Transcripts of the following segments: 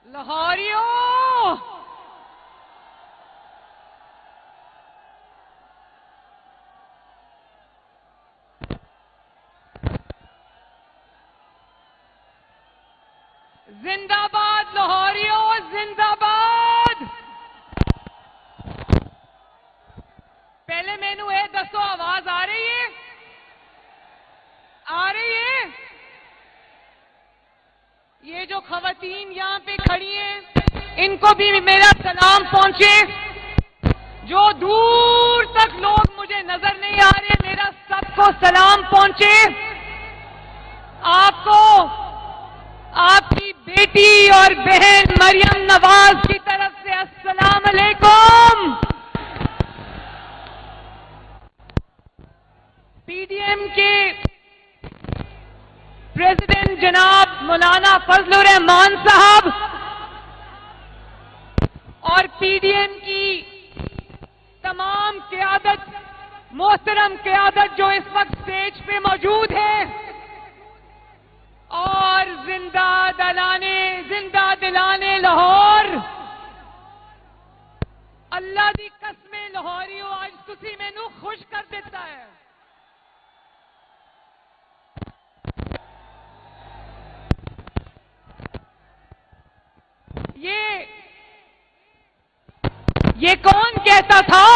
لاہوریوں، زندہ باد لاہوریوں، زندہ باد۔ پہلے مینو یہ دسو، آواز آ رہی ہے؟ آ رہی ہے؟ یہ جو خواتین یہاں پہ کھڑی ہیں ان کو بھی میرا سلام پہنچے۔ جو دور تک لوگ مجھے نظر نہیں آ رہے، میرا سب کو سلام پہنچے۔ آپ کو آپ کی بیٹی اور بہن مریم نواز کی طرف سے السلام علیکم۔ پی ڈی ایم کے پریزیڈنٹ جناب مولانا فضل الرحمان صاحب اور پی ڈی ایم کی تمام قیادت، محترم قیادت جو اس وقت اسٹیج پہ موجود ہے، اور زندہ دلانے لاہور، اللہ دی قسم لاہوریو آج تسی مینوں خوش کر دیتا ہے۔ یہ کون کہتا تھا؟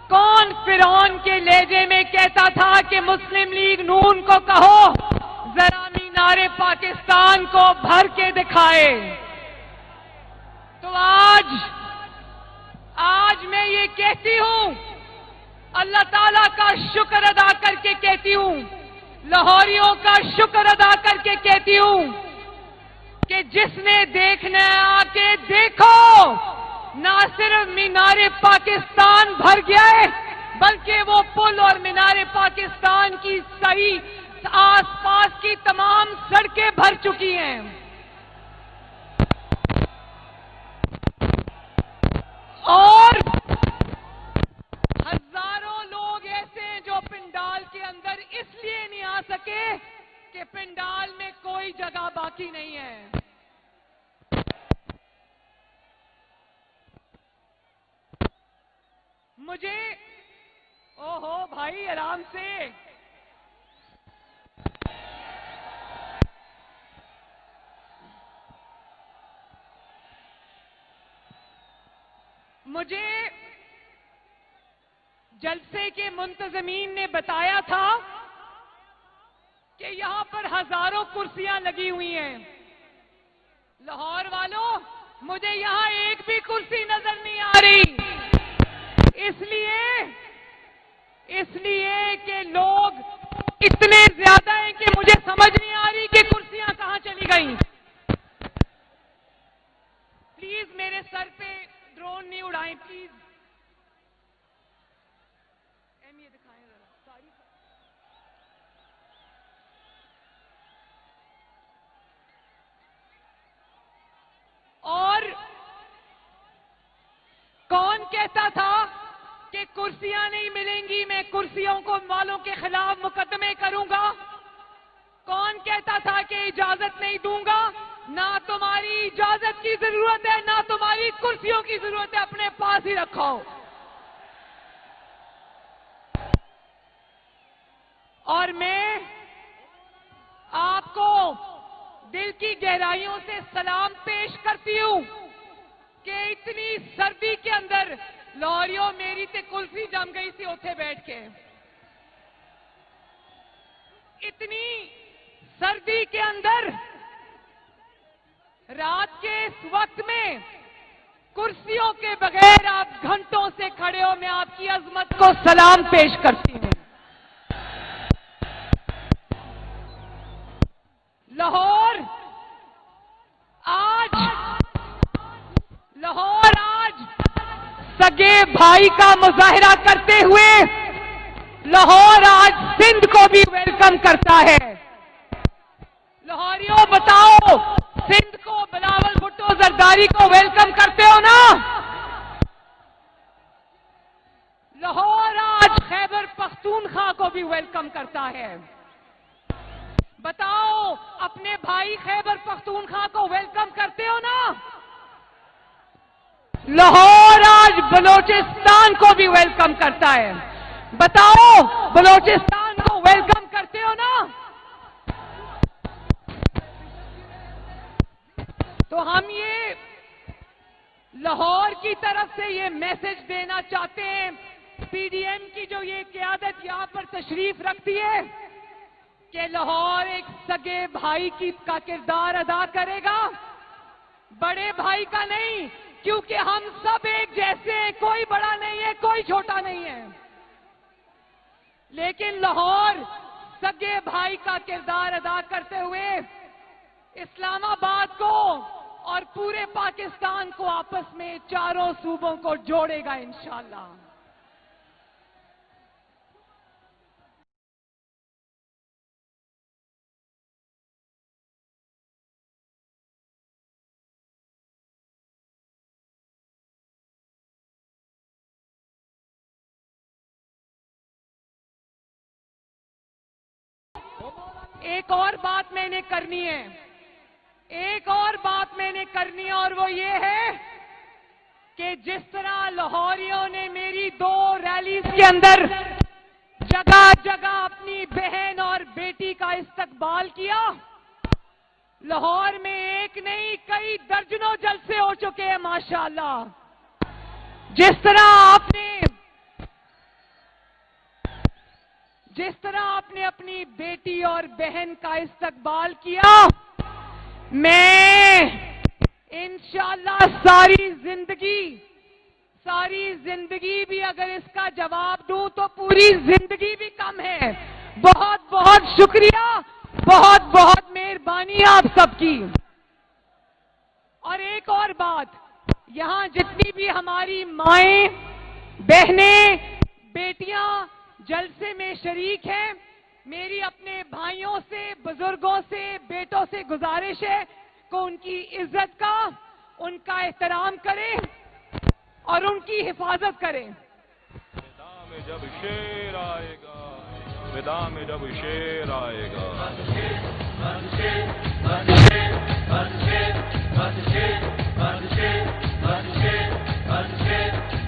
کون فرعون کے لہجے میں کہتا تھا کہ مسلم لیگ نون کو کہو ذرا مینار پاکستان کو بھر کے دکھائے؟ تو آج میں یہ کہتی ہوں، اللہ تعالیٰ کا شکر ادا کر کے کہتی ہوں، لاہوریوں کا شکر ادا کر کے کہتی ہوں کہ جس نے دیکھنا ہے آ کے دیکھو۔ نہ صرف مینار پاکستان بھر گیا ہے بلکہ وہ پل اور مینار پاکستان کی صحیح آس پاس کی تمام سڑکیں بھر چکی ہیں۔ اور ہزاروں لوگ ایسے ہیں جو پنڈال کے اندر اس لیے نہیں آ سکے کہ پنڈال میں کوئی جگہ باقی نہیں ہے۔ مجھے اوہو بھائی آرام سے، مجھے جلسے کے منتظمین نے بتایا تھا کہ یہاں پر ہزاروں کرسیاں لگی ہوئی ہیں۔ لاہور والوں، مجھے یہاں ایک بھی کرسی نظر نہیں آ رہی، اس لیے کہ لوگ اتنے زیادہ ہیں کہ مجھے سمجھ نہیں آ رہی کہ کرسیاں کہاں چلی گئیں۔ پلیز میرے سر پہ ڈرون نہیں اڑائیں، پلیز یہ دکھائیں ذرا ساری۔ اور کون کہتا تھا کہ کرسیاں نہیں ملیں گی، میں کرسیوں کو والوں کے خلاف مقدمے کروں گا؟ کون کہتا تھا کہ اجازت نہیں دوں گا؟ نہ تمہاری اجازت کی ضرورت ہے، نہ تمہاری کرسیوں کی ضرورت ہے، اپنے پاس ہی رکھو۔ اور میں آپ کو دل کی گہرائیوں سے سلام پیش کرتی ہوں کہ اتنی سردی کے اندر لاہوریوں میری تے کلفی جم گئی سی اوتھے بیٹھ کے۔ اتنی سردی کے اندر رات کے اس وقت میں کرسیوں کے بغیر آپ گھنٹوں سے کھڑے ہو، میں آپ کی عظمت کو سلام پیش کرتی ہوں۔ لاہور آج سگے بھائی کا مظاہرہ کرتے ہوئے لاہور آج سندھ کو بھی ویلکم کرتا ہے۔ لاہوریوں بتاؤ، سندھ کو بلاول بھٹو زرداری کو ویلکم کرتے ہو نا؟ لاہور آج خیبر پختونخوا کو بھی ویلکم کرتا ہے۔ بتاؤ اپنے بھائی خیبر پختونخوا کو ویلکم کرتے ہو نا؟ لاہور آج بلوچستان کو بھی ویلکم کرتا ہے. بتاؤ بلوچستان کو ویلکم کرتے ہو نا؟ تو ہم یہ لاہور کی طرف سے یہ میسج دینا چاہتے ہیں، پی ڈی ایم کی جو یہ قیادت یہاں پر تشریف رکھتی ہے، کہ لاہور ایک سگے بھائی کا کردار ادا کرے گا، بڑے بھائی کا نہیں، کیونکہ ہم سب ایک جیسے ہیں، کوئی بڑا نہیں ہے، کوئی چھوٹا نہیں ہے. لیکن لاہور سگے بھائی کا کردار ادا کرتے ہوئے اسلام آباد کو اور پورے پاکستان کو آپس میں چاروں صوبوں کو جوڑے گا انشاءاللہ. ایک اور بات میں نے کرنی ہے، اور وہ یہ ہے کہ جس طرح لاہوریوں نے میری 2 ریلیز کے اندر جگہ جگہ اپنی بہن اور بیٹی کا استقبال کیا، لاہور میں ایک نہیں کئی درجنوں جلسے ہو چکے ہیں ماشاءاللہ. جس طرح آپ نے اپنی بیٹی اور بہن کا استقبال کیا، میں انشاءاللہ ساری زندگی بھی اگر اس کا جواب دوں تو پوری زندگی بھی کم ہے. بہت بہت شکریہ، بہت بہت مہربانی آپ سب کی. اور ایک اور بات، یہاں جتنی بھی ہماری مائیں، بہنیں، بیٹیاں جلسے میں شریک ہیں، میری اپنے بھائیوں سے، بزرگوں سے، بیٹوں سے گزارش ہے کہ ان کی عزت کا، ان کا احترام کریں اور ان کی حفاظت کریں. میدان میں جب شیر آئے گا، میدان میں جب شیر آئے گا،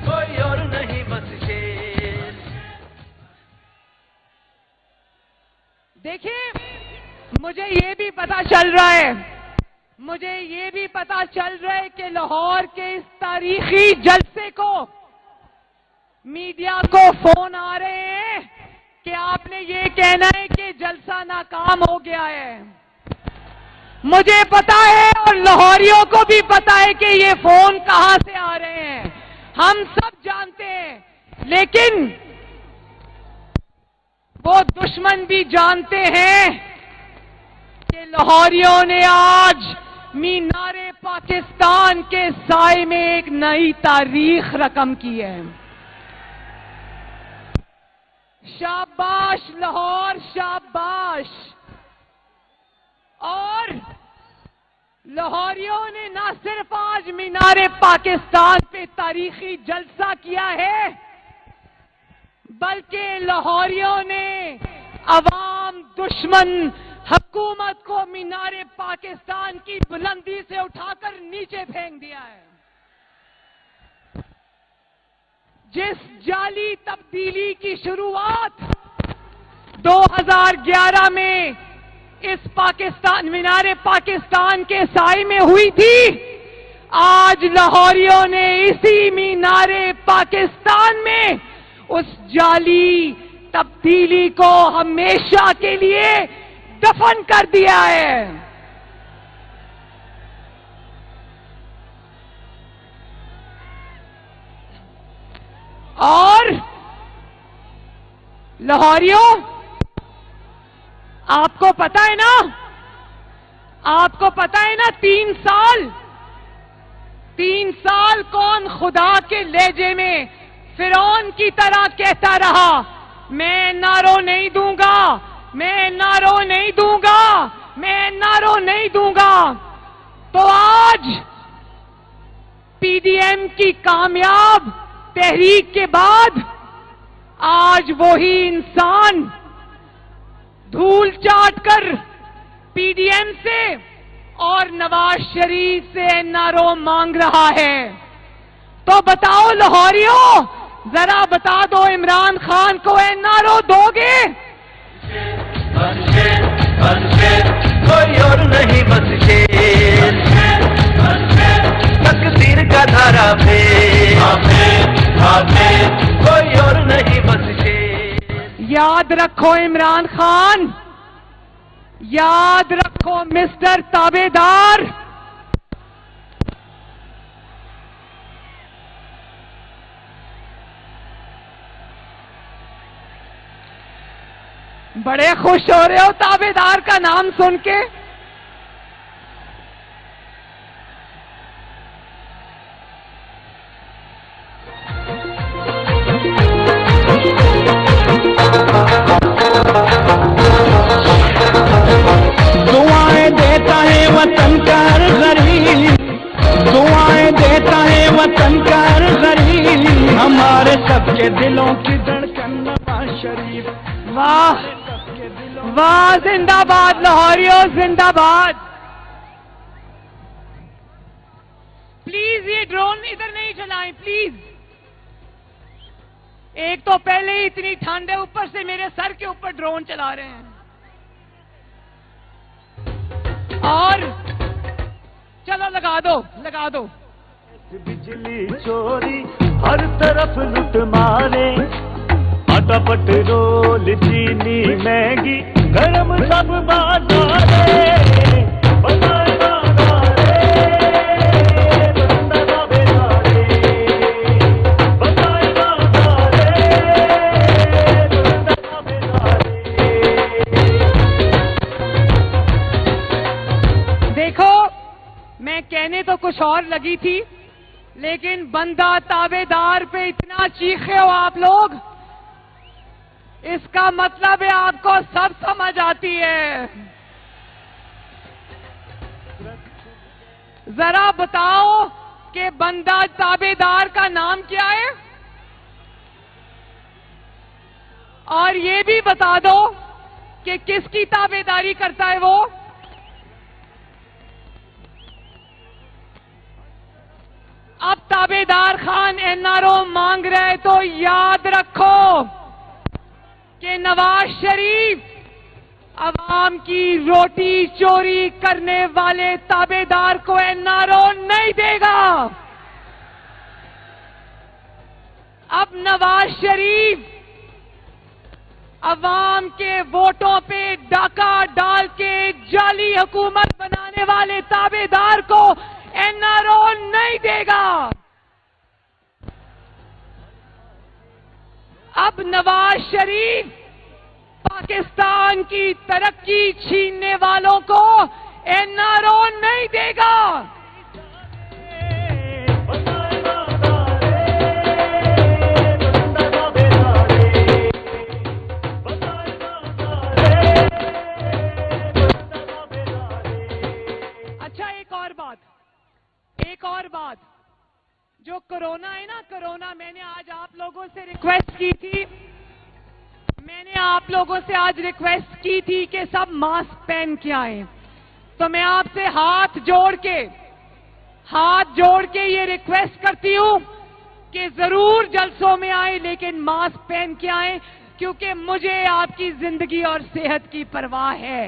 کوئی اور نہیں بس شیر. دیکھیں مجھے یہ بھی پتا چل رہا ہے کہ لاہور کے اس تاریخی جلسے کو میڈیا کو فون آ رہے ہیں کہ آپ نے یہ کہنا ہے کہ جلسہ ناکام ہو گیا ہے. مجھے پتا ہے اور لاہوریوں کو بھی پتا ہے کہ یہ فون کہاں سے آ رہے ہیں، ہم سب جانتے ہیں. لیکن وہ دشمن بھی جانتے ہیں کہ لاہوریوں نے آج مینار پاکستان کے سائے میں ایک نئی تاریخ رقم کی ہے. شاباش لاہور، شاباش. اور لاہوریوں نے نہ صرف آج مینار پاکستان پہ تاریخی جلسہ کیا ہے، بلکہ لاہوریوں نے عوام دشمن حکومت کو مینار پاکستان کی بلندی سے اٹھا کر نیچے پھینک دیا ہے. جس جعلی تبدیلی کی شروعات 2011 میں اس مینار پاکستان کے سائے میں ہوئی تھی، آج لاہوریوں نے اسی مینار پاکستان میں اس جعلی تبدیلی کو ہمیشہ کے لیے دفن کر دیا ہے. اور لاہوریوں، آپ کو پتا ہے نا 3 سال کون خدا کے لہجے میں فرعون کی طرح کہتا رہا، میں نعرو نہیں دوں گا، میں نعرو نہیں دوں گا، میں نعرو نہیں دوں گا. تو آج پی ڈی ایم کی کامیاب تحریک کے بعد آج وہی انسان دھول چاٹ کر پی ڈی ایم سے اور نواز شریف سے این آر او مانگ رہا ہے. تو بتاؤ لاہوریوں، ذرا بتا دو عمران خان کو این آر او دو گے؟ کوئی اور نہیں بس شیر، تقدیر کا دھارا کوئی اور نہیں بس شیر. یاد رکھو عمران خان، یاد رکھو مسٹر تابے دار، بڑے خوش ہو رہے ہو تابے دار کا نام سن کے. دعائیں دیتا ہے وطن کا ہر غریب، دعائیں دیتا ہے وطن کا ہر غریب، ہمارے سب کے دلوں کی دھڑکن نواز شریف. واہ واہ، زندہ باد لاہوریوں، زندہ باد. پلیز یہ ڈرون ادھر نہیں چلائیں پلیز. ایک تو پہلے ہی اتنی ٹھنڈ ہے، اوپر سے میرے سر کے اوپر ڈرون چلا رہے ہیں. اور چلو لگا دو لگا دو. بجلی چوری ہر طرف لٹ مارے، آٹا پٹرول چینی مہنگی گرم سب بازارے، بازار دیکھو میں کہنے تو کچھ اور لگی تھی، لیکن بندہ تابے دار پہ اتنا چیخے ہو آپ لوگ، اس کا مطلب ہے آپ کو سب سمجھ آتی ہے. ذرا بتاؤ کہ بندہ تابے دار کا نام کیا ہے، اور یہ بھی بتا دو کہ کس کی تابے داری کرتا ہے وہ. اب تابے دار خان این آر او مانگ رہے تو یاد رکھو کہ نواز شریف عوام کی روٹی چوری کرنے والے تابے دار کو این آر او نہیں دے گا. اب نواز شریف عوام کے ووٹوں پہ ڈاکہ ڈال کے جعلی حکومت بنانے والے تابے دار کو این آر او نہیں دے گا. اب نواز شریف پاکستان کی ترقی چھیننے والوں کو این آر او نہیں دے گا. اچھا ایک اور بات جو کرونا ہے نا، کرونا، میں نے آج آپ لوگوں سے ریکویسٹ کی تھی، کہ سب ماسک پہن کے آئیں. تو میں آپ سے ہاتھ جوڑ کے یہ ریکویسٹ کرتی ہوں کہ ضرور جلسوں میں آئیں، لیکن ماسک پہن کے آئیں، کیونکہ مجھے آپ کی زندگی اور صحت کی پرواہ ہے.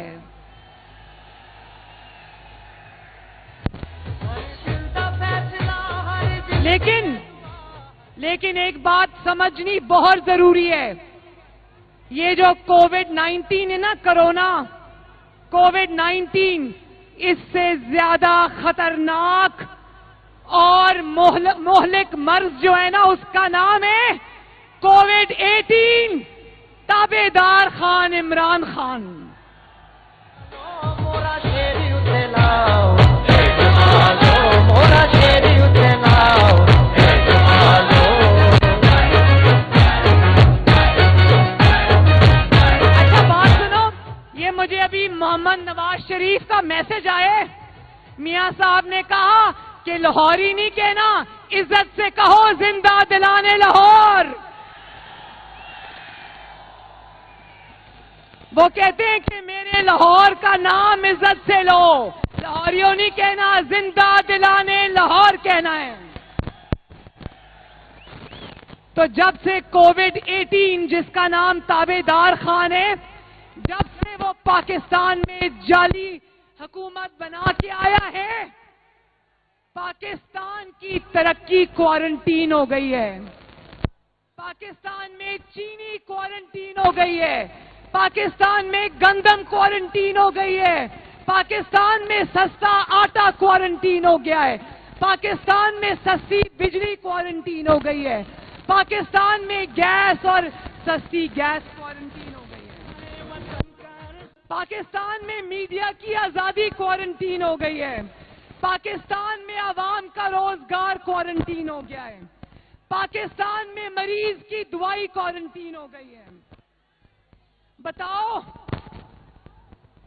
لیکن ایک بات سمجھنی بہت ضروری ہے. یہ جو کووڈ-19 ہے نا، کرونا، کووڈ-19 اس سے زیادہ خطرناک اور مہلک مرض جو ہے نا، اس کا نام ہے کووڈ-18. تابے دار خان عمران خان. مجھے ابھی محمد نواز شریف کا میسج آئے، میاں صاحب نے کہا کہ لاہوری نہیں کہنا، عزت سے کہو زندہ دلانے لاہور. وہ کہتے ہیں کہ میرے لاہور کا نام عزت سے لو. لاہوریوں نہیں کہنا, زندہ دلانے لاہور کہنا ہے. تو جب سے کووڈ-18 جس کا نام تابعدار خان ہے, جب سے وہ پاکستان میں جعلی حکومت بنا کے آیا ہے, پاکستان کی ترقی کوارنٹین ہو گئی ہے. پاکستان میں چینی کوارنٹین ہو گئی ہے. پاکستان میں گندم کوارنٹین ہو گئی ہے. پاکستان میں سستا آٹا کوارنٹین ہو گیا ہے. پاکستان میں سستی بجلی کوارنٹین ہو گئی ہے. پاکستان میں گیس اور سستی گیس کوارنٹین ہو گئی ہے. پاکستان میں میڈیا کی آزادی کوارنٹین ہو گئی ہے. پاکستان میں عوام کا روزگار کوارنٹین ہو گیا ہے. پاکستان میں مریض کی دوائی کوارنٹین ہو گئی ہے. بتاؤ,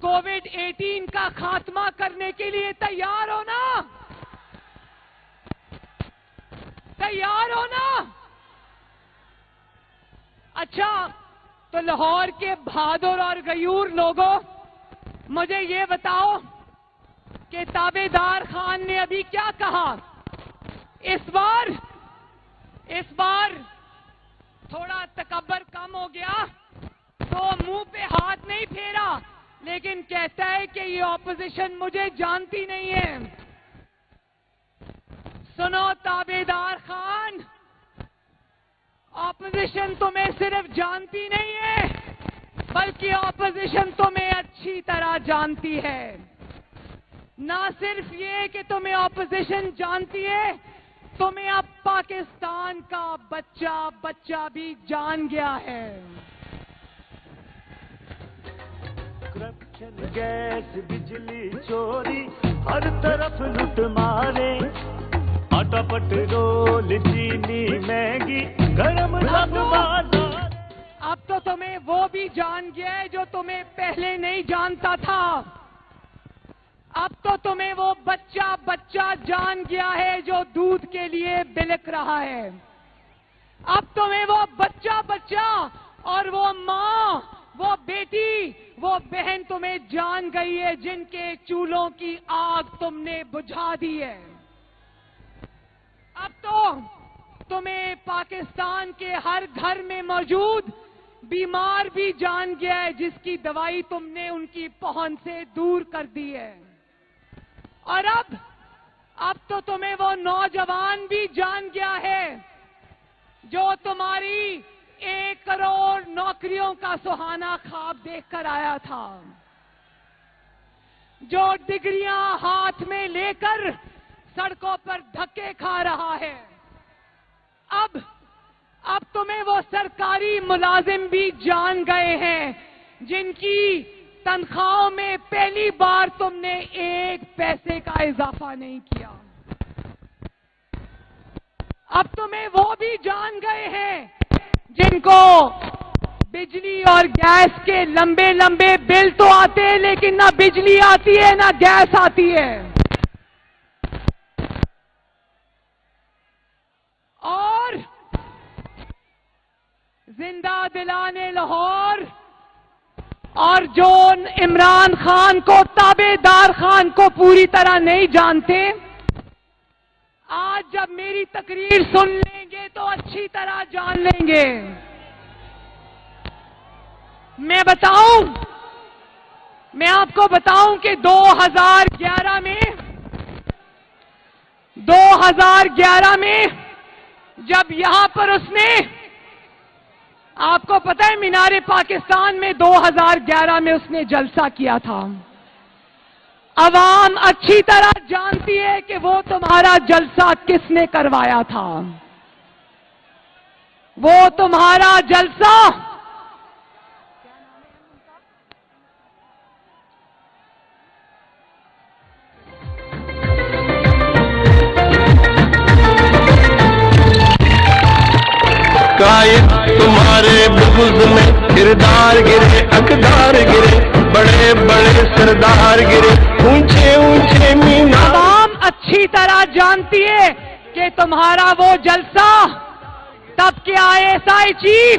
کووڈ-18 کا خاتمہ کرنے کے لیے تیار ہو نا؟ تیار ہو نا؟ اچھا, تو لاہور کے بہادر اور غیور لوگوں, مجھے یہ بتاؤ کہ تابعدار خان نے ابھی کیا کہا؟ اس بار تھوڑا تکبر کم ہو گیا تو منہ پہ ہاتھ نہیں پھیرا, لیکن کہتا ہے کہ یہ اپوزیشن مجھے جانتی نہیں ہے. سنو تابعدار خان, اپوزیشن تمہیں صرف جانتی نہیں ہے بلکہ اپوزیشن تمہیں اچھی طرح جانتی ہے. نہ صرف یہ کہ تمہیں اپوزیشن جانتی ہے, تمہیں اب پاکستان کا بچہ بھی جان گیا ہے. کرپشن, گیس, بجلی چوری, ہر طرف لوٹ مارے, آٹا پٹرول چینی مہنگی, گرم سب بازار. اب تو تمہیں وہ بھی جان گیا ہے جو تمہیں پہلے نہیں جانتا تھا. اب تو تمہیں وہ بچہ جان گیا ہے جو دودھ کے لیے بلک رہا ہے. اب تمہیں وہ بچہ اور وہ ماں, وہ بیٹی, وہ بہن تمہیں جان گئی ہے جن کے چولہوں کی آگ تم نے بجھا دی ہے. اب تو تمہیں پاکستان کے ہر گھر میں موجود بیمار بھی جان گیا ہے جس کی دوائی تم نے ان کی پہنچ سے دور کر دی ہے. اور اب تو تمہیں وہ نوجوان بھی جان گیا ہے جو تمہاری 1 کروڑ نوکریوں کا سہانا خواب دیکھ کر آیا تھا, جو ڈگریاں ہاتھ میں لے کر سڑکوں پر دھکے کھا رہا ہے. اب تمہیں وہ سرکاری ملازم بھی جان گئے ہیں جن کی تنخواہوں میں پہلی بار تم نے 1 پیسے کا اضافہ نہیں کیا. اب تمہیں وہ بھی جان گئے ہیں جن کو بجلی اور گیس کے لمبے بل تو آتے ہیں لیکن نہ بجلی آتی ہے نہ گیس آتی ہے. اور زندہ دلانے لاہور اور جو عمران خان کو, تابعدار خان کو پوری طرح نہیں جانتے, آج جب میری تقریر سن لیں گے تو اچھی طرح جان لیں گے. میں آپ کو بتاؤں کہ 2011 میں جب یہاں پر اس نے, آپ کو پتہ ہے مینار پاکستان میں 2011 میں اس نے جلسہ کیا تھا. عوام اچھی طرح جانتی ہے کہ وہ تمہارا جلسہ کس نے کروایا تھا. وہ تمہارا جلسہ قائد تمہارے بغض میں کردار گرے, اقدار گرے, بڑے بڑے سردار گرے, اونچے مینار. عوام اچھی طرح جانتی ہے کہ تمہارا وہ جلسہ تب کے ISI چیف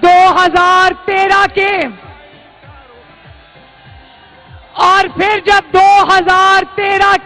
2013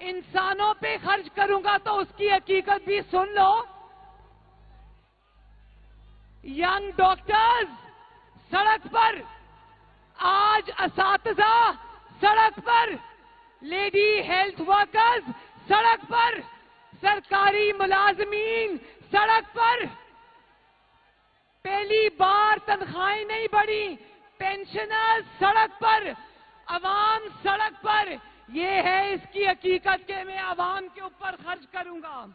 انسانوں پہ خرچ کروں گا تو اس کی حقیقت بھی سن لو. ینگ ڈاکٹرز سڑک پر، آج اساتذہ سڑک پر، لیڈی ہیلتھ ورکرز سڑک پر، سرکاری ملازمین سڑک پر. پہلی بار تنخواہیں نہیں بڑھی، پینشنرز سڑک پر، عوام سڑک پر. یہ ہے اس کی حقیقت کہ میں عوام کے اوپر خرچ کروں گا.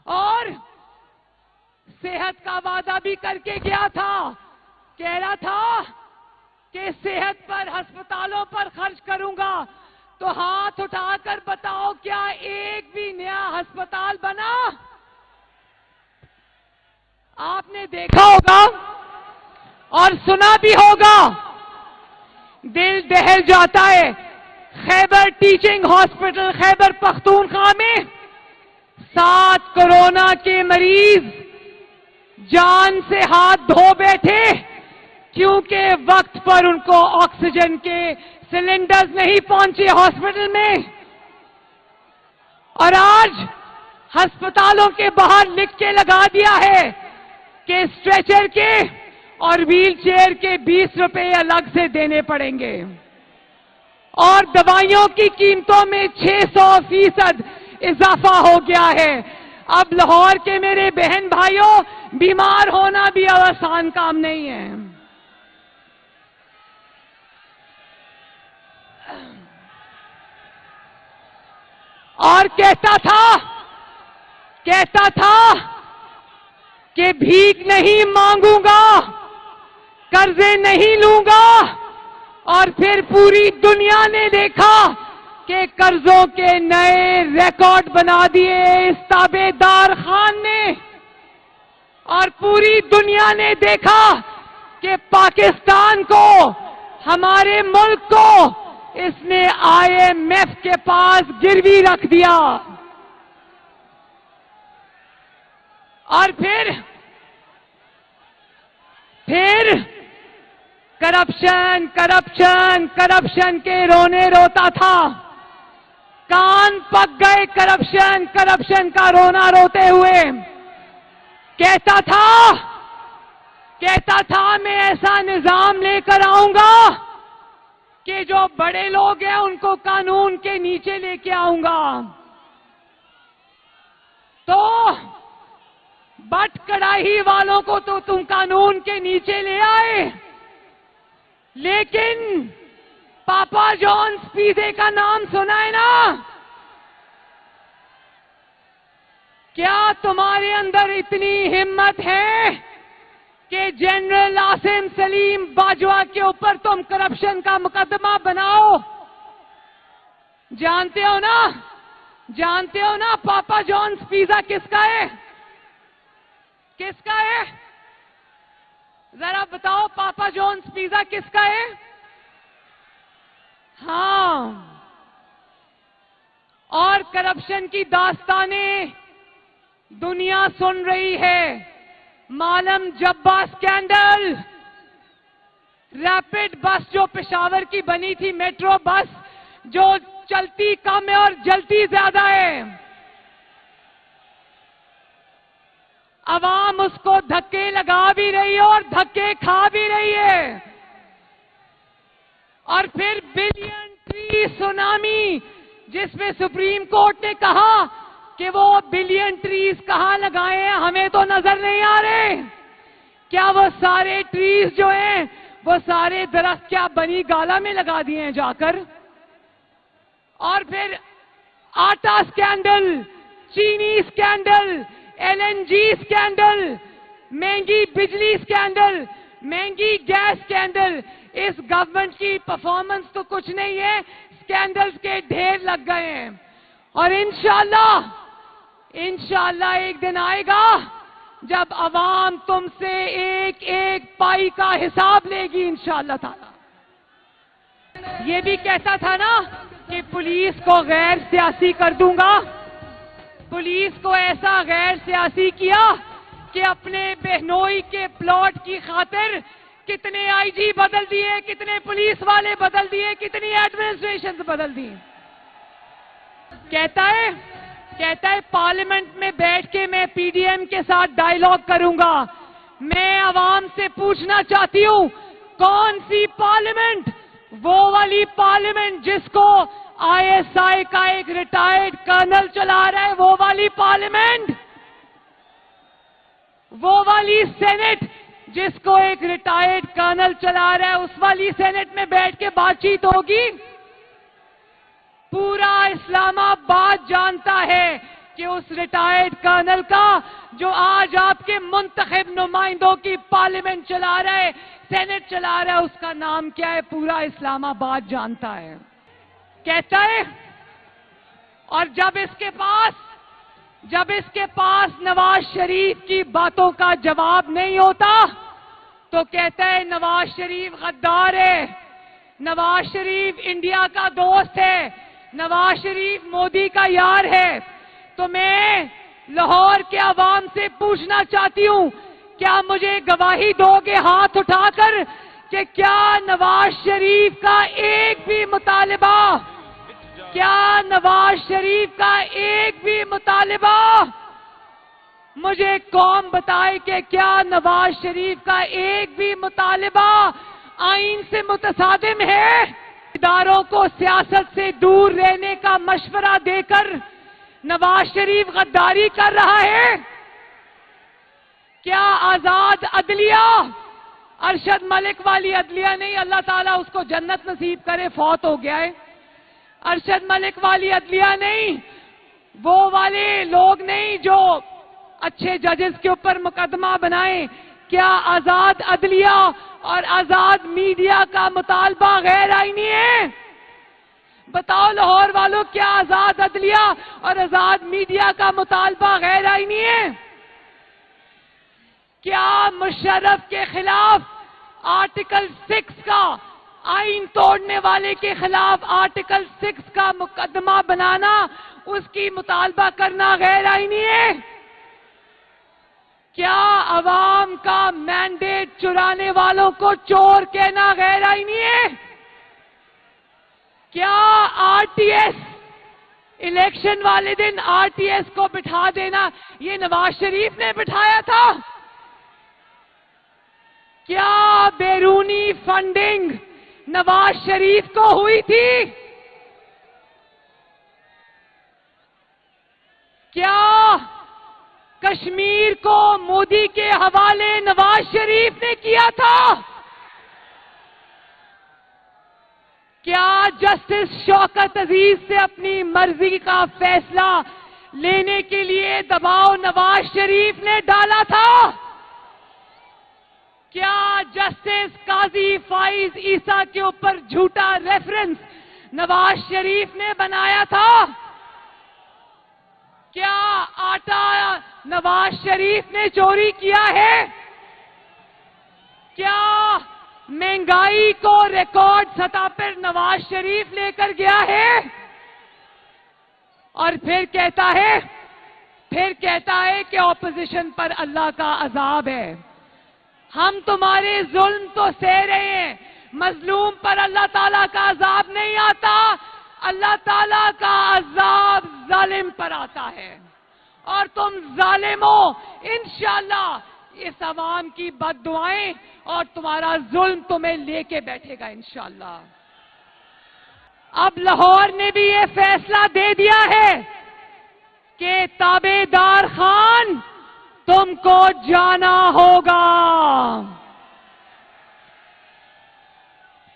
اور صحت کا وعدہ بھی کر کے گیا تھا، کہہ رہا تھا کہ صحت پر، ہسپتالوں پر خرچ کروں گا. تو ہاتھ اٹھا کر بتاؤ کیا ایک بھی نیا ہسپتال بنا؟ آپ نے دیکھا ہوگا اور سنا بھی ہوگا، دل دہل جاتا ہے. خیبر ٹیچنگ ہاسپٹل خیبر پختونخوا میں 7 کورونا کے مریض جان سے ہاتھ دھو بیٹھے کیونکہ وقت پر ان کو آکسیجن کے سلنڈرز نہیں پہنچے ہاسپٹل میں. اور آج ہسپتالوں کے باہر لکھ کے لگا دیا ہے کہ اسٹریچر کے اور ویل چیئر کے 20 روپے الگ سے دینے پڑیں گے. اور دوائیوں کی قیمتوں میں 600% اضافہ ہو گیا ہے. اب لاہور کے میرے بہن بھائیوں، بیمار ہونا بھی آسان کام نہیں ہے. اور کہتا تھا کہ بھیک نہیں مانگوں گا، قرضے نہیں لوں گا. اور پھر پوری دنیا نے دیکھا کہ قرضوں کے نئے ریکارڈ بنا دیے اس تابع دار خان نے. اور پوری دنیا نے دیکھا کہ پاکستان کو، ہمارے ملک کو اس نے IMF کے پاس گروی رکھ دیا. اور پھر کرپشن کے رونے روتا تھا. کان پک گئے کرپشن کا رونا روتے ہوئے. کہتا تھا میں ایسا نظام لے کر آؤں گا کہ جو بڑے لوگ ہیں ان کو قانون کے نیچے لے کے آؤں گا. تو بٹ کڑاہی والوں کو تو تم قانون کے نیچے لے آئے، لیکن پاپا جونز پیزے کا نام سنا ہے نا؟ کیا تمہارے اندر اتنی ہمت ہے کہ جنرل عاصم سلیم باجوہ کے اوپر تم کرپشن کا مقدمہ بناؤ؟ جانتے ہو نا پاپا جونز پیزا کس کا ہے؟ کس کا ہے؟ ذرا بتاؤ پاپا جونز پیزا کس کا ہے؟ ہاں. اور کرپشن کی داستانیں دنیا سن رہی ہے. معلم جبا اسکینڈل، ریپڈ بس جو پشاور کی بنی تھی، میٹرو بس جو چلتی کم ہے اور جلتی زیادہ ہے. عوام اس کو دھکے لگا بھی رہی ہے اور دھکے کھا بھی رہی ہے. اور پھر بلین ٹری سونامی، جس میں سپریم کورٹ نے کہا کہ وہ بلین ٹریز کہاں لگائے ہیں، ہمیں تو نظر نہیں آ رہے. کیا وہ سارے ٹریز جو ہیں، وہ سارے درخت کیا بنی گالا میں لگا دیے ہیں جا کر؟ اور پھر آٹا اسکینڈل، چینی اسکینڈل، LNG اسکینڈل، مہنگی بجلی اسکینڈل، مہنگی گیس اسکینڈل. اس گورنمنٹ کی پرفارمنس تو کچھ نہیں ہے، اسکینڈلز کے ڈھیر لگ گئے ہیں. اور انشاءاللہ ایک دن آئے گا جب عوام تم سے ایک ایک پائی کا حساب لے گی انشاءاللہ تعالی. یہ بھی کہتا تھا نا کہ پولیس کو غیر سیاسی کر دوں گا. پولیس کو ایسا غیر سیاسی کیا کہ اپنے بہنوئی کے پلاٹ کی خاطر کتنے IG بدل دیے، کتنے پولیس والے بدل دیے، کتنی ایڈمنسٹریشن بدل دی. کہتا ہے پارلیمنٹ میں بیٹھ کے میں پی ڈی ایم کے ساتھ ڈائیلاگ کروں گا. میں عوام سے پوچھنا چاہتی ہوں کون سی پارلیمنٹ؟ وہ والی پارلیمنٹ جس کو آئی ایس آئی کا ایک ریٹائرڈ کرنل چلا رہا ہے، وہ والی پارلیمنٹ؟ وہ والی سینٹ جس کو ایک ریٹائرڈ کرنل چلا رہا ہے، اس والی سینٹ میں بیٹھ کے بات چیت ہوگی؟ پورا اسلام آباد جانتا ہے کہ اس ریٹائرڈ کرنل کا جو آج آپ کے منتخب نمائندوں کی پارلیمنٹ چلا رہا ہے، سینٹ چلا رہا ہے، اس کا نام کیا ہے؟ پورا اسلام آباد جانتا ہے. کہتا ہے، اور جب اس کے پاس نواز شریف کی باتوں کا جواب نہیں ہوتا تو کہتا ہے نواز شریف غدار ہے، نواز شریف انڈیا کا دوست ہے، نواز شریف مودی کا یار ہے. تو میں لاہور کے عوام سے پوچھنا چاہتی ہوں، کیا مجھے گواہی دو گے ہاتھ اٹھا کر کہ کیا نواز شریف کا ایک بھی مطالبہ، کیا نواز شریف کا ایک بھی مطالبہ، مجھے قوم بتائے کہ کیا نواز شریف کا ایک بھی مطالبہ آئین سے متصادم ہے؟ اداروں کو سیاست سے دور رہنے کا مشورہ دے کر نواز شریف غداری کر رہا ہے. کیا آزاد عدلیہ، ارشد ملک والی عدلیہ نہیں، اللہ تعالیٰ اس کو جنت نصیب کرے، فوت ہو گیا ہے. ارشد ملک والی عدلیہ نہیں، وہ والے لوگ نہیں جو اچھے ججز کے اوپر مقدمہ بنائیں. کیا آزاد عدلیہ اور آزاد میڈیا کا مطالبہ غیر آئینی ہے؟ بتاؤ لاہور والوں، کیا آزاد عدلیہ اور آزاد میڈیا کا مطالبہ غیر آئینی ہے؟ کیا مشرف کے خلاف آرٹیکل 6 کا، آئین توڑنے والے کے خلاف آرٹیکل 6 کا مقدمہ بنانا، اس کی مطالبہ کرنا غیر آئینی ہے؟ کیا عوام کا مینڈیٹ چرانے والوں کو چور کہنا غیر آئینی ہے؟ کیا آر ٹی ایس، الیکشن والے دن آر ٹی ایس کو بٹھا دینا، یہ نواز شریف نے بٹھایا تھا؟ کیا بیرونی فنڈنگ نواز شریف کو ہوئی تھی؟ کیا کشمیر کو مودی کے حوالے نواز شریف نے کیا تھا؟ کیا جسٹس شوکت عزیز سے اپنی مرضی کا فیصلہ لینے کے لیے دباؤ نواز شریف نے ڈالا تھا؟ کیا جسٹس قاضی فائز عیسیٰ کے اوپر جھوٹا ریفرنس نواز شریف نے بنایا تھا؟ کیا آٹا نواز شریف نے چوری کیا ہے؟ کیا مہنگائی کو ریکارڈ سطح پر نواز شریف لے کر گیا ہے؟ اور پھر کہتا ہے کہ اپوزیشن پر اللہ کا عذاب ہے. ہم تمہارے ظلم تو سہ رہے ہیں، مظلوم پر اللہ تعالیٰ کا عذاب نہیں آتا، اللہ تعالیٰ کا عذاب ظالم پر آتا ہے. اور تم ظالموں، انشاءاللہ اس عوام کی بد دعائیں اور تمہارا ظلم تمہیں لے کے بیٹھے گا انشاءاللہ. اب لاہور نے بھی یہ فیصلہ دے دیا ہے کہ تابعدار خان تم کو جانا ہوگا،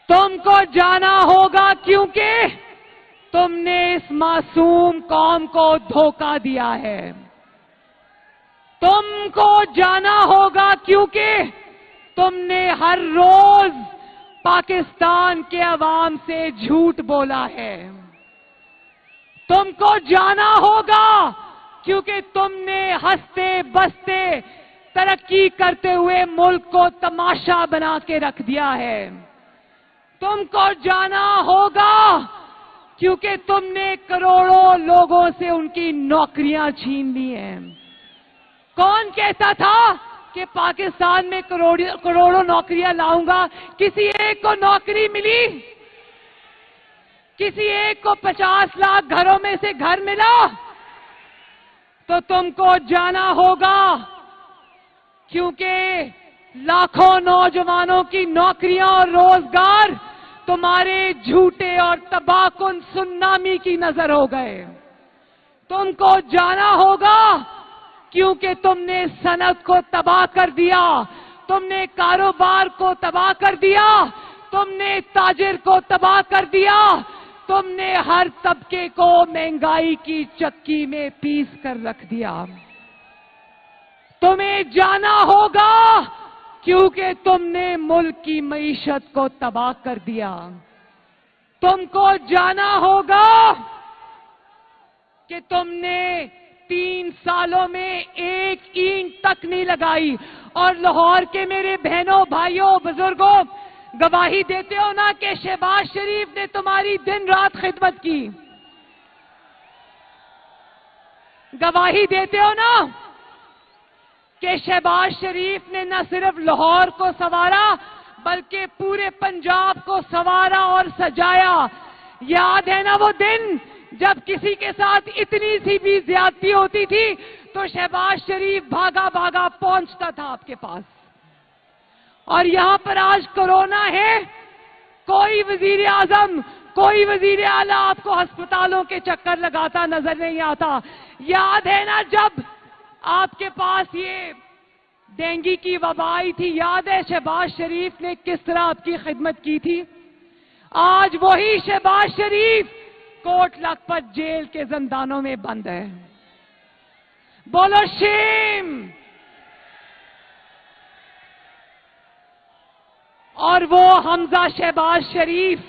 تم کو جانا ہوگا کیونکہ تم نے اس معصوم قوم کو دھوکہ دیا ہے. تم کو جانا ہوگا کیونکہ تم نے ہر روز پاکستان کے عوام سے جھوٹ بولا ہے. تم کو جانا ہوگا کیونکہ تم نے ہنستے بستے ترقی کرتے ہوئے ملک کو تماشا بنا کے رکھ دیا ہے. تم کو جانا ہوگا کیونکہ تم نے کروڑوں لوگوں سے ان کی نوکریاں چھین لی ہیں. کون کہتا تھا کہ پاکستان میں کروڑوں نوکریاں لاؤں گا؟ کسی ایک کو نوکری ملی؟ کسی ایک کو 50 لاکھ گھروں میں سے گھر ملا تو تم کو جانا ہوگا، کیونکہ لاکھوں نوجوانوں کی نوکریاں اور روزگار تمہارے جھوٹے اور تباہ کن سونامی کی نظر ہو گئے۔ تم کو جانا ہوگا کیونکہ تم نے صنعت کو تباہ کر دیا، تم نے کاروبار کو تباہ کر دیا، تم نے تاجر کو تباہ کر دیا، تم نے ہر طبقے کو مہنگائی کی چکی میں پیس کر رکھ دیا۔ تمہیں جانا ہوگا کیونکہ تم نے ملک کی معیشت کو تباہ کر دیا۔ تم کو جانا ہوگا کہ تم نے 3 سالوں میں ایک اینٹ تک نہیں لگائی، اور لاہور کے میرے بہنوں، بھائیوں، بزرگوں، گواہی دیتے ہو نا کہ شہباز شریف نے تمہاری دن رات خدمت کی۔ گواہی دیتے ہو نا کہ شہباز شریف نے نہ صرف لاہور کو سنوارا بلکہ پورے پنجاب کو سنوارا اور سجایا۔ یاد ہے نا وہ دن جب کسی کے ساتھ اتنی سی بھی زیادتی ہوتی تھی تو شہباز شریف بھاگا بھاگا پہنچتا تھا آپ کے پاس۔ اور یہاں پر آج کورونا ہے، کوئی وزیر اعظم، کوئی وزیر اعلیٰ آپ کو ہسپتالوں کے چکر لگاتا نظر نہیں آتا۔ یاد ہے نا جب آپ کے پاس یہ ڈینگی کی وبا آئی تھی، یاد ہے شہباز شریف نے کس طرح آپ کی خدمت کی تھی؟ آج وہی شہباز شریف کوٹ لکھپت جیل کے زندانوں میں بند ہے۔ بولو شیم۔ اور وہ حمزہ شہباز شریف،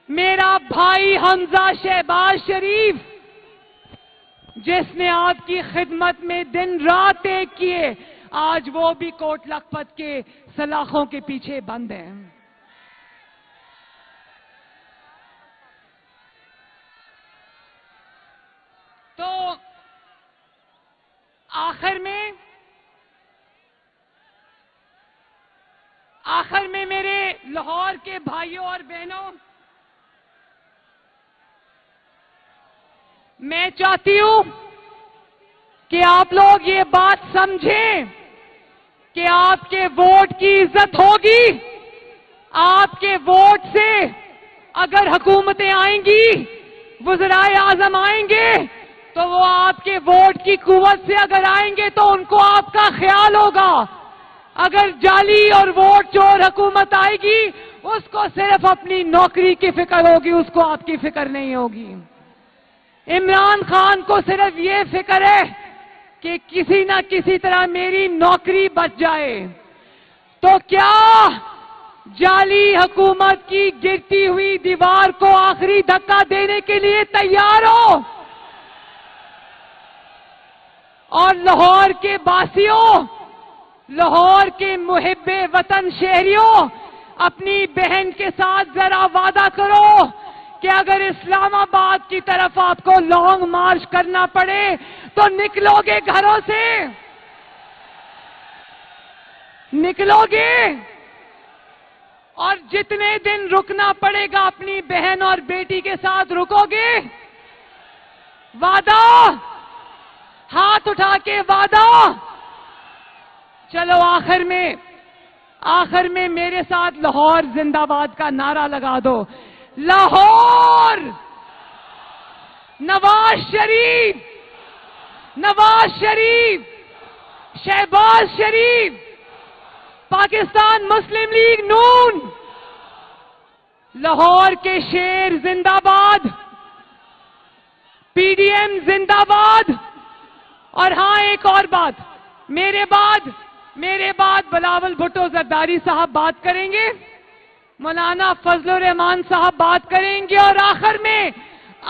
میرا بھائی حمزہ شہباز شریف، جس نے آپ کی خدمت میں دن رات ایک کیے، آج وہ بھی کوٹ لکھپت کے سلاخوں کے پیچھے بند ہیں۔ تو آخر میں میرے لاہور کے بھائیوں اور بہنوں، میں چاہتی ہوں کہ آپ لوگ یہ بات سمجھیں کہ آپ کے ووٹ کی عزت ہوگی۔ آپ کے ووٹ سے اگر حکومتیں آئیں گی، وزرائے اعظم آئیں گے، تو وہ آپ کے ووٹ کی قوت سے اگر آئیں گے تو ان کو آپ کا خیال ہوگا۔ اگر جعلی اور ووٹ چور حکومت آئے گی، اس کو صرف اپنی نوکری کی فکر ہوگی، اس کو آپ کی فکر نہیں ہوگی۔ عمران خان کو صرف یہ فکر ہے کہ کسی نہ کسی طرح میری نوکری بچ جائے۔ تو کیا جعلی حکومت کی گرتی ہوئی دیوار کو آخری دھکا دینے کے لیے تیار ہو؟ اور لاہور کے باسیوں، لاہور کے محب وطن شہریوں، اپنی بہن کے ساتھ ذرا وعدہ کرو کہ اگر اسلام آباد کی طرف آپ کو لانگ مارچ کرنا پڑے تو نکلو گے گھروں سے؟ نکلو گے؟ اور جتنے دن رکنا پڑے گا اپنی بہن اور بیٹی کے ساتھ رکو گے؟ وعدہ؟ ہاتھ اٹھا کے وعدہ؟ چلو آخر میں میرے ساتھ لاہور زندہ باد کا نعرہ لگا دو۔ لاہور، نواز شریف، نواز شریف، شہباز شریف، پاکستان مسلم لیگ نون، لاہور کے شیر زندہ باد، پی ڈی ایم زندہ باد۔ اور ہاں ایک اور بات، میرے بعد بلاول بھٹو زرداری صاحب بات کریں گے، مولانا فضل الرحمان صاحب بات کریں گے، اور آخر میں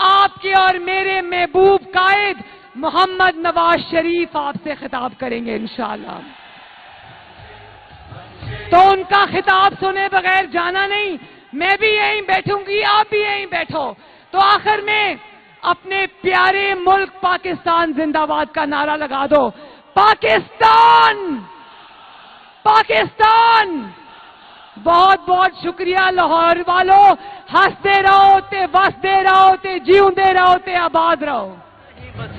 آپ کے اور میرے محبوب قائد محمد نواز شریف آپ سے خطاب کریں گے انشاءاللہ۔ تو ان کا خطاب سنے بغیر جانا نہیں، میں بھی یہیں بیٹھوں گی، آپ بھی یہیں بیٹھو۔ تو آخر میں اپنے پیارے ملک پاکستان زندہ باد کا نعرہ لگا دو۔ پاکستان، پاکستان، بہت بہت شکریہ لاہور والو. ہنستے رہو تے وسدے رہو تے جیوندے رہو تے آباد رہو.